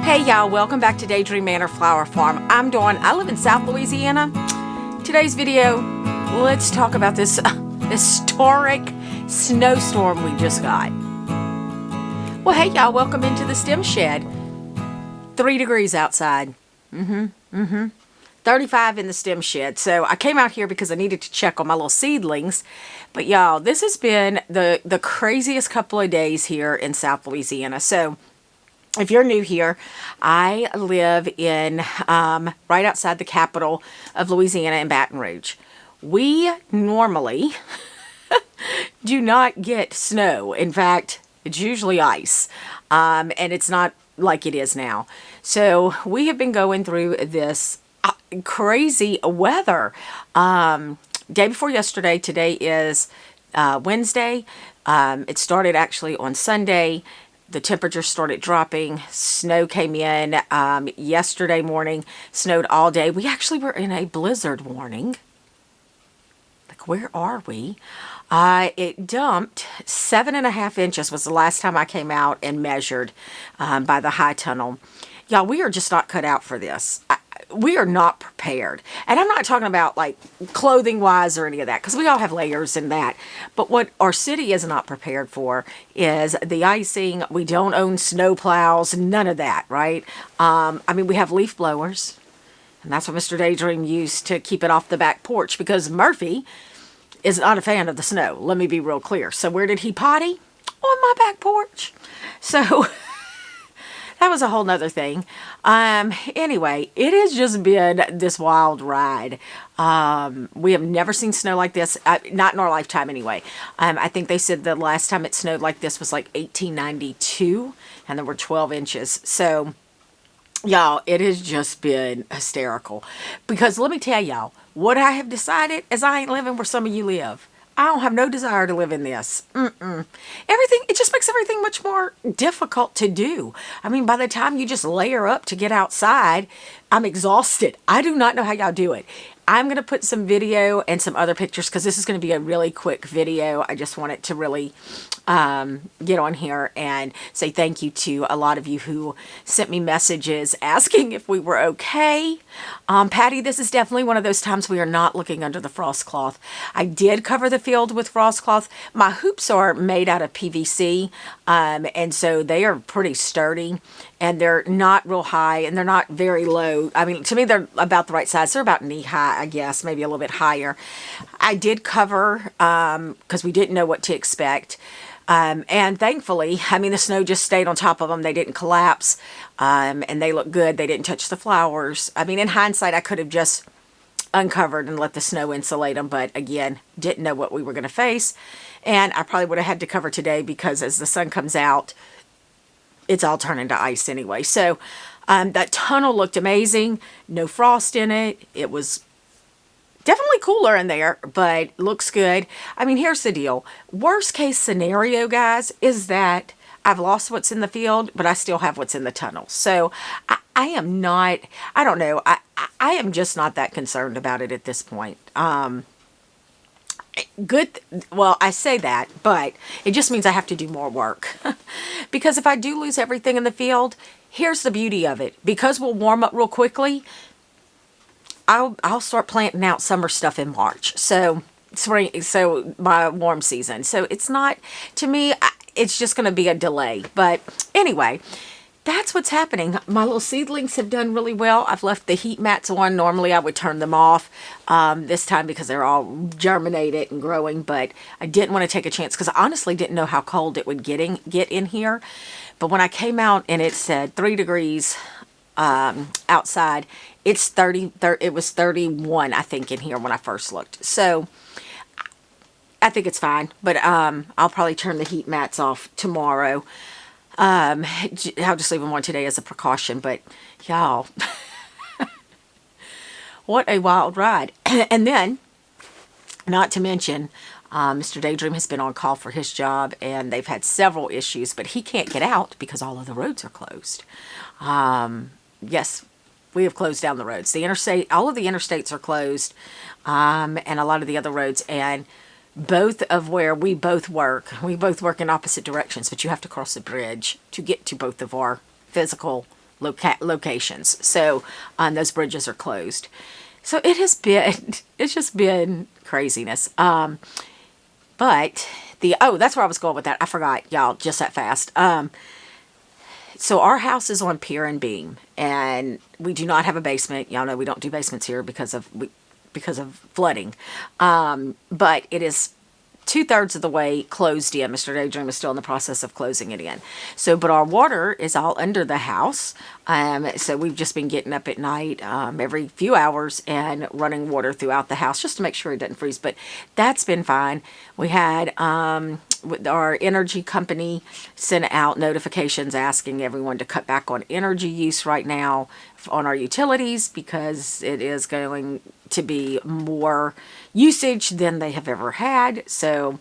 Hey y'all, welcome back to Daydream Manor Flower Farm. I'm Dawn. I live in South Louisiana. Today's video, let's talk about this historic snowstorm we just got. Well, hey y'all, welcome into the stem shed. 3 degrees outside. 35 in the stem shed. So I came out here because I needed to check on my little seedlings. But y'all, this has been the craziest couple of days here in South Louisiana. So if you're new here, I live in right outside the capital of Louisiana in Baton Rouge. We normally do not get snow. In fact, it's usually ice, and it's not like it is now. So we have been going through this crazy weather. Day before yesterday, today is Wednesday. It started actually on Sunday. The temperature started dropping. Snow came in yesterday morning. Snowed all day. We actually were in a blizzard warning. Like, where are we? It dumped 7.5 inches was the last time I came out and measured by the high tunnel. Y'all, we are just not cut out for this. We are not prepared. And I'm not talking about like clothing wise or any of that, because we all have layers in that. But what our city is not prepared for is the icing. We don't own snow plows, none of that, right? I mean, we have leaf blowers, and that's what Mr. Daydream used to keep it off the back porch, because Murphy is not a fan of the snow. Let me be real clear. So where did he potty? On my back porch. So that was a whole nother thing. Anyway, it has just been this wild ride. We have never seen snow like this, not in our lifetime anyway. I think they said the last time it snowed like this was like 1892, and there were 12 inches. So, y'all, it has just been hysterical. Because let me tell y'all, what I have decided is I ain't living where some of you live. I don't have no desire to live in this. Everything, it just makes everything much more difficult to do. I mean, by the time you just layer up to get outside, I'm exhausted. I do not know how y'all do it. I'm going to put some video and some other pictures, because this is going to be a really quick video. I just wanted to really get on here and say thank you to a lot of you who sent me messages asking if we were okay. Patty, this is definitely one of those times we are not looking under the frost cloth. I did cover the field with frost cloth. My hoops are made out of PVC, and so they are pretty sturdy, and they're not real high, and they're not very low. I mean, to me, they're about the right size. They're about knee high, I guess, maybe a little bit higher. I did cover because we didn't know what to expect. And thankfully, I mean, the snow just stayed on top of them. They didn't collapse, and they look good. They didn't touch the flowers. I mean, in hindsight, I could have just uncovered and let the snow insulate them, but again, didn't know what we were going to face. And I probably would have had to cover today, because as the sun comes out, it's all turning to ice anyway. So that tunnel looked amazing. No frost in it. It was definitely cooler in there, but looks good. I mean, here's the deal. Worst case scenario, guys, is that I've lost what's in the field, but I still have what's in the tunnel. So I am not, I don't know. I am just not that concerned about it at this point. Well, I say that, but it just means I have to do more work. Because if I do lose everything in the field, here's the beauty of it. Because we'll warm up real quickly, I'll start planting out summer stuff in March. So spring, so my warm season. So it's not, to me, it's just going to be a delay. But anyway, that's what's happening. My little seedlings have done really well. I've left the heat mats on. Normally I would turn them off this time, because they're all germinated and growing. But I didn't want to take a chance, because I honestly didn't know how cold it would get in here. But when I came out and it said 3 degrees outside, it's 30, it was 31, I think, in here when I first looked. So I think it's fine, but I'll probably turn the heat mats off tomorrow. I'll just leave them on today as a precaution, but y'all, what a wild ride. And then, not to mention, Mr. Daydream has been on call for his job, and they've had several issues, but he can't get out because all of the roads are closed. Yes, we have closed down the roads. The interstate, all of the interstates are closed, and a lot of the other roads, and both of where we both work in opposite directions, but you have to cross a bridge to get to both of our physical locations. So those bridges are closed. So it has been, it's just been craziness. But that's where I was going with that. I forgot, y'all, just that fast. So our house is on pier and beam, and we do not have a basement. Y'all know we don't do basements here because of flooding. But it is 2/3 of the way closed in. Mr. Daydream is still in the process of closing it in. So, but our water is all under the house. So we've just been getting up at night every few hours and running water throughout the house just to make sure it doesn't freeze. But that's been fine. We had our energy company sent out notifications asking everyone to cut back on energy use right now on our utilities, because it is going to be more usage than they have ever had. So,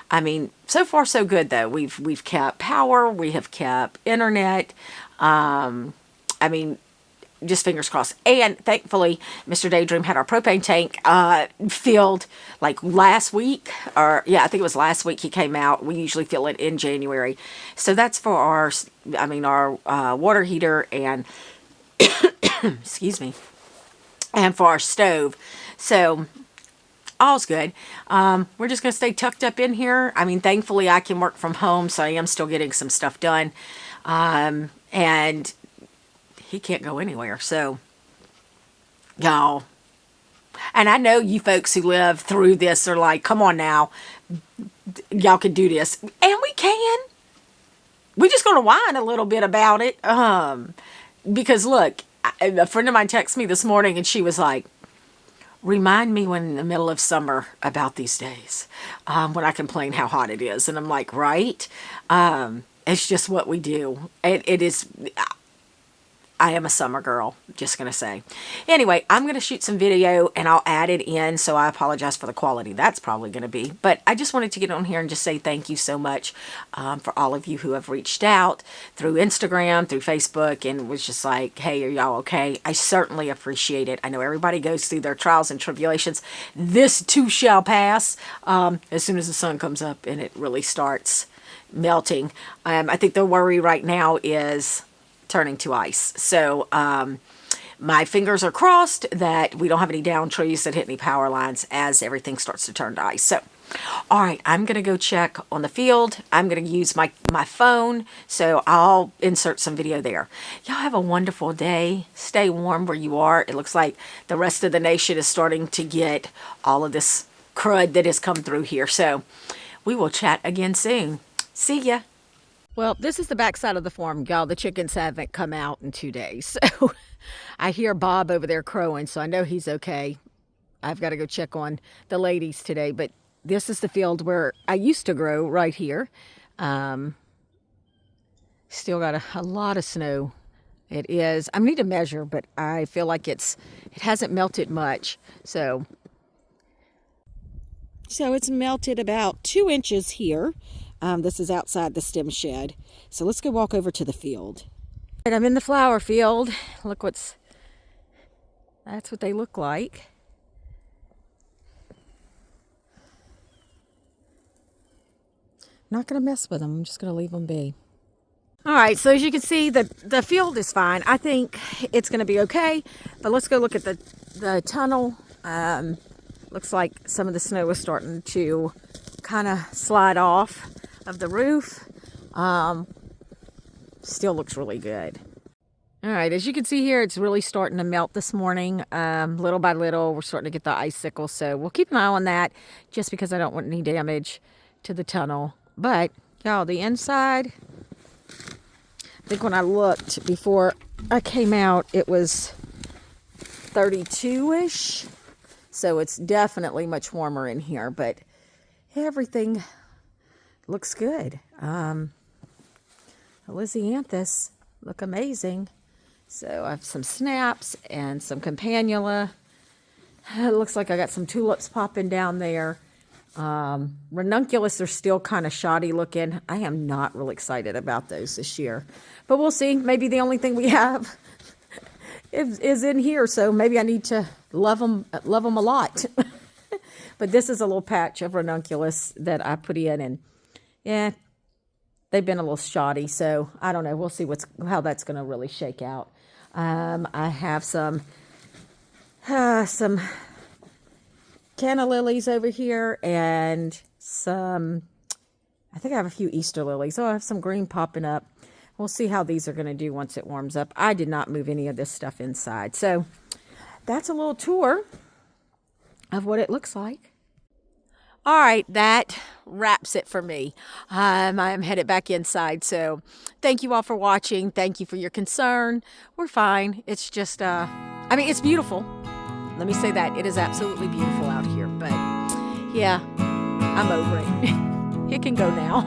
I mean, so far so good though. We've kept power, we have kept internet. I mean, just fingers crossed. And thankfully, Mr. Daydream had our propane tank filled like last week, or yeah, I think it was last week he came out. We usually fill it in January. So that's for our water heater and excuse me, and for our stove. So all's good. We're just going to stay tucked up in here. I mean, thankfully I can work from home, so I am still getting some stuff done. And he can't go anywhere. So, y'all, and I know you folks who live through this are like, come on now, y'all can do this. And we can. We're just going to whine a little bit about it. Because look, a friend of mine texted me this morning and she was like, remind me when in the middle of summer about these days, when I complain how hot it is. And I'm like, right? It's just what we do. It is... I am a summer girl, just going to say. Anyway, I'm going to shoot some video and I'll add it in, so I apologize for the quality. That's probably going to be. But I just wanted to get on here and just say thank you so much for all of you who have reached out through Instagram, through Facebook, and was just like, hey, are y'all okay? I certainly appreciate it. I know everybody goes through their trials and tribulations. This too shall pass as soon as the sun comes up and it really starts melting. I think the worry right now is turning to ice. So my fingers are crossed that we don't have any down trees that hit any power lines as everything starts to turn to ice. So, all right, I'm going to go check on the field. I'm going to use my phone, so I'll insert some video there. Y'all have a wonderful day. Stay warm where you are. It looks like the rest of the nation is starting to get all of this crud that has come through here. So we will chat again soon. See ya. Well, this is the backside of the farm, y'all. The chickens haven't come out in 2 days. So I hear Bob over there crowing, so I know he's okay. I've got to go check on the ladies today. But this is the field where I used to grow right here. Still got a lot of snow. It is, I need to measure, but I feel like it hasn't melted much. So it's melted about 2 inches here. This is outside the stem shed. So let's go walk over to the field. And I'm in the flower field. Look that's what they look like. Not going to mess with them. I'm just going to leave them be. All right, so as you can see, the field is fine. I think it's going to be okay. But let's go look at the tunnel. Looks like some of the snow is starting to kind of slide off of the roof. Still looks really good. All right, as you can see here, it's really starting to melt this morning. Little by little, we're starting to get the icicles. So we'll keep an eye on that, just because I don't want any damage to the tunnel. But y'all, the inside, I think when I looked before I came out, it was 32-ish. So it's definitely much warmer in here, but everything looks good. Lysianthus look amazing. So I have some snaps and some campanula. It looks like I got some tulips popping down there. Ranunculus are still kind of shoddy looking. I am not really excited about those this year, but we'll see. Maybe the only thing we have is in here, so maybe I need to love them a lot. But this is a little patch of ranunculus that I put in, and yeah, they've been a little shoddy. So I don't know. We'll see how that's going to really shake out. I have some canna lilies over here and I think I have a few Easter lilies. Oh, I have some green popping up. We'll see how these are going to do once it warms up. I did not move any of this stuff inside. So that's a little tour of what it looks like. All right, that wraps it for me. I am headed back inside. So thank you all for watching. Thank you for your concern. We're fine. It's just, it's beautiful. Let me say that. It is absolutely beautiful out here. But yeah, I'm over it. It can go now.